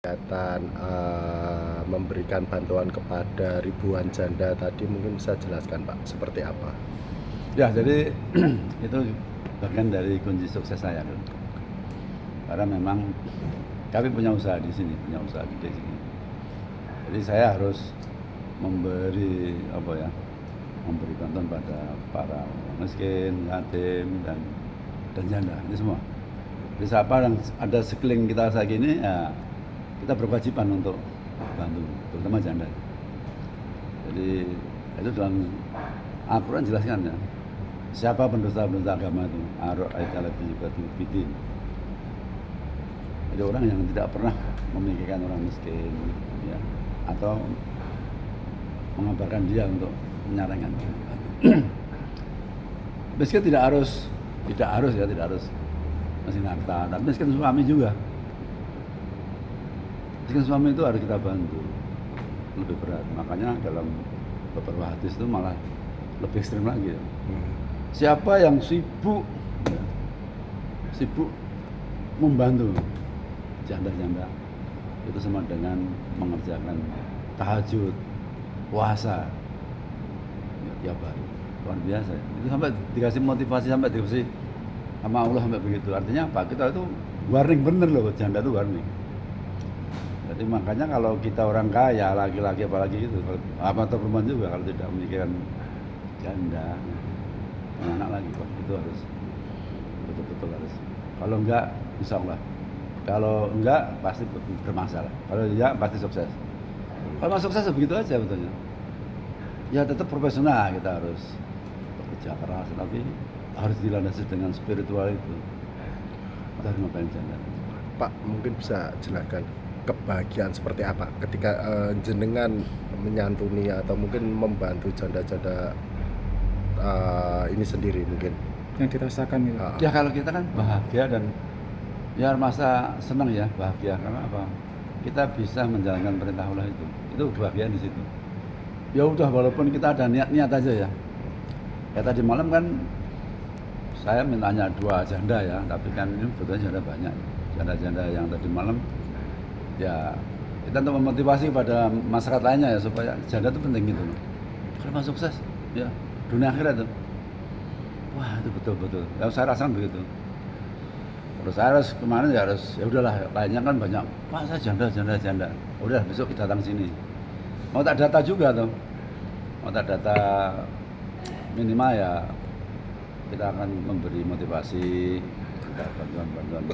berkaitan memberikan bantuan kepada ribuan janda tadi mungkin bisa jelaskan Pak, seperti apa? Ya, jadi itu bagian dari kunci sukses saya. Karena memang kami punya usaha di sini, di sini. Jadi saya harus memberi bantuan pada para miskin, yatim dan janda, ini semua. Jadi siapa yang ada sekeliling kita saat ini, ya kita berkewajiban untuk bantu, terutama janda. Jadi itu dalam Al-Quran jelaskan ya. Siapa pendosa-pendosa agama itu? Bidin. Jadi orang yang tidak pernah memikirkan orang miskin, ya, atau mengabarkan dia untuk menyarankan. Miskin tidak harus miskin harta, tapi miskin suami juga. Miskin suami itu harus kita bantu, lebih berat. Makanya dalam beberapa hadis itu malah lebih ekstrim lagi. Ya. Siapa yang sibuk membantu janda-janda, itu sama dengan mengerjakan tahajud, puasa tiap hari. Luar biasa. Itu sampai dikasih motivasi, sampai dikasih sama Allah sampai begitu. Artinya apa? Kita itu warning bener loh, janda itu warning. Jadi makanya kalau kita orang kaya, laki-laki apalagi itu, atau perempuan juga, kalau tidak memikirkan janda, anak lagi, itu harus betul-betul harus. Kalau enggak, insya Allah. Kalau enggak, pasti bermasalah. Kalau enggak, pasti sukses. Kalau sukses begitu aja betulnya. Ya tetap profesional, kita harus bekerja keras, tapi harus dilandasi dengan spiritual itu. Kita harus ngapain janda. Pak, mungkin bisa jelaskan kebahagiaan seperti apa ketika jenengan menyantuni atau mungkin membantu janda-janda ini sendiri mungkin yang dirasakan gitu. Ya kalau kita kan bahagia dan ya masa senang ya, bahagia karena apa? Kita bisa menjalankan perintah Allah itu kebahagiaan di situ. Ya udah, walaupun kita ada niat aja ya. Ya tadi malam kan saya mintanya 2 janda ya, tapi kan ini sebetulnya janda banyak. Janda-janda yang tadi malam ya kita untuk memotivasi pada masyarakat lainnya ya, supaya janda itu penting gitu loh. Kalau sukses ya dunia akhirat tuh. Wah, itu betul-betul. Ya saya rasakan begitu. Terus saya harus kemarin ya udahlah, lainnya kan banyak. Pak, saya janda. Udah besok kita datang sini. Mau tak data juga tuh. Mau tak data minimal ya kita akan memberi motivasi, kita bantuan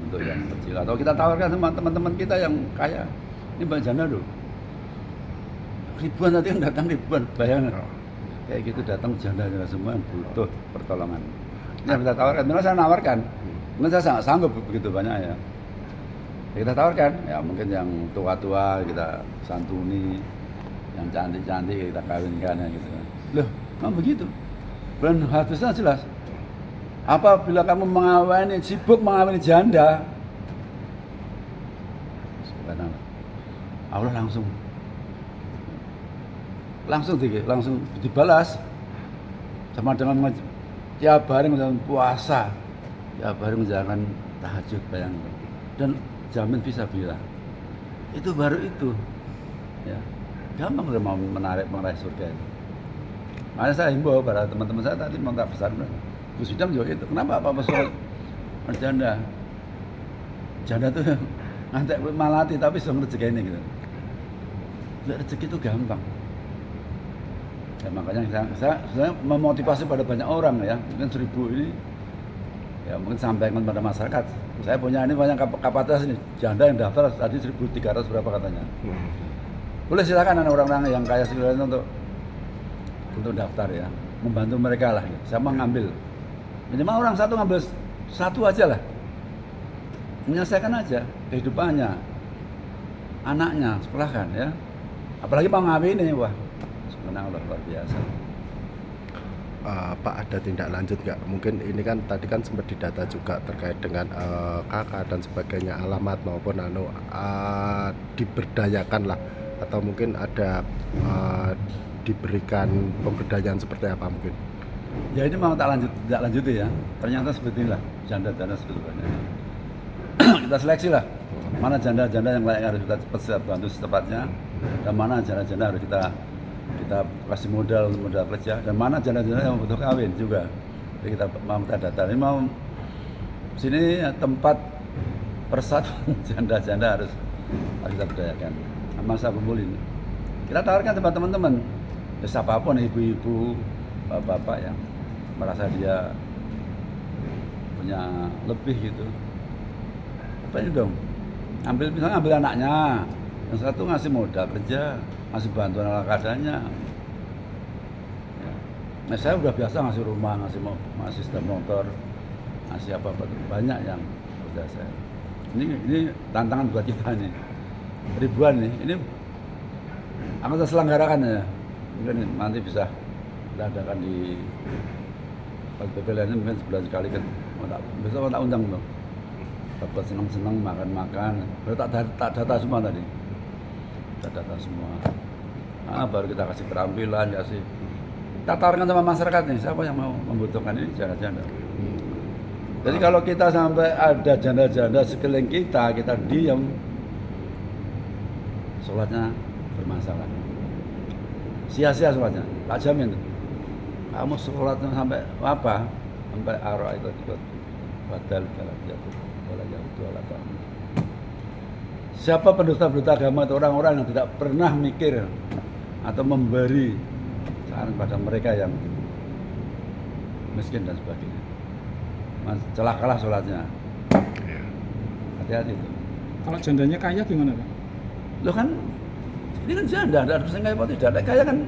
untuk yang kecil, atau kita tawarkan sama teman-teman kita yang kaya. Ini banyak janda loh. Ribuan nanti yang datang, ribuan, bayangin. Kayak gitu datang janda semua yang butuh pertolongan. Ini yang kita tawarkan, memang saya nawarkan. Mungkin saya sangat sanggup begitu banyak ya. Kita tawarkan, ya mungkin yang tua-tua kita santuni, yang cantik-cantik kita kawinkan ya gitu. Loh, memang begitu. Dan hadisnya jelas. Apabila kamu sibuk mengawini janda, subhanallah, Allah langsung dibalas sama dengan tiap hari menjalankan puasa, tiap hari menjalankan tahajud, bayangkan, dan jamin fisabilillah. Itu baru itu ya, gampang udah mau meraih surga itu. Makanya saya himbau pada teman-teman saya tadi minta pesan Gus Idam juga itu. Kenapa apa soal janda tuh ngantek malati tapi sudah rezeki ini gitu. Rezeki itu gampang. Ya, makanya saya memotivasi pada banyak orang ya, mungkin 1000 ini ya mungkin sampaikan pada masyarakat. Saya punya ini banyak kapasitas ini, janda yang daftar tadi 1.300 berapa katanya. Boleh silakan orang-orang yang kaya sekalian untuk daftar ya, membantu mereka lah. Ya. Saya mau ngambil minimal orang satu ngambil satu aja lah, menyelesaikan aja kehidupannya, anaknya sekolahkan ya, apalagi mau ngawin ini, wah sebenarnya luar biasa. Pak, ada tindak lanjut nggak? Mungkin ini kan tadi kan sempat didata juga terkait dengan kakak dan sebagainya, alamat maupun diberdayakan lah, atau mungkin ada diberikan pemberdayaan seperti apa mungkin? Ya ini mau tidak lanjuti ya. Ternyata seperti inilah janda-janda sebetulnya. Kita seleksi lah. Mana janda-janda yang layak harus kita cepat bantu secepatnya, dan mana janda-janda harus kita kasih modal kerja, dan mana janda-janda yang butuh kawin juga. Jadi kita mau kita data. Ini mau sini tempat persatuan janda-janda harus kita berdayakan. Masa kumpulin. Kita tawarkan tempat teman-teman, ya, siapapun ibu-ibu, bapak-bapak yang merasa dia punya lebih gitu. Apa ini dong? Misalnya ambil anaknya, yang satu ngasih modal kerja, ngasih bantuan ala kadarnya. Ya. Nah, saya udah biasa ngasih rumah, ngasih sepeda motor, ngasih apa-apa, banyak yang udah saya. Ini tantangan buat kita nih, ribuan nih. Ini akan kita selenggarakan ya. Mungkin nanti bisa kita adakan di PPLN mungkin sebulan sekali kan. Besok tak undang dong. Dapat senang-senang makan-makan. Tak data semua tadi. Tak data semua. Nah, baru kita kasih keterampilan, kasih. Kita tawarkan sama masyarakat nih, siapa yang mau membutuhkan ini janda-janda. Jadi kalau kita sampai ada janda-janda sekeliling kita diam, sholatnya bermasalah. Sia-sia sholatnya, tak jamin. Kamu sholatnya sampai apa? Sampai arah itu ikut badal kalau jatuh. Siapa pendusta-pendusta agama itu orang-orang yang tidak pernah mikir atau memberi saran pada mereka yang miskin dan sebagainya. Celakalah sholatnya. Hati-hati itu. Kalau jandanya kaya gimana Pak? Loh kan, ini kan janda, ada persaingan apa tidak? Kaya kan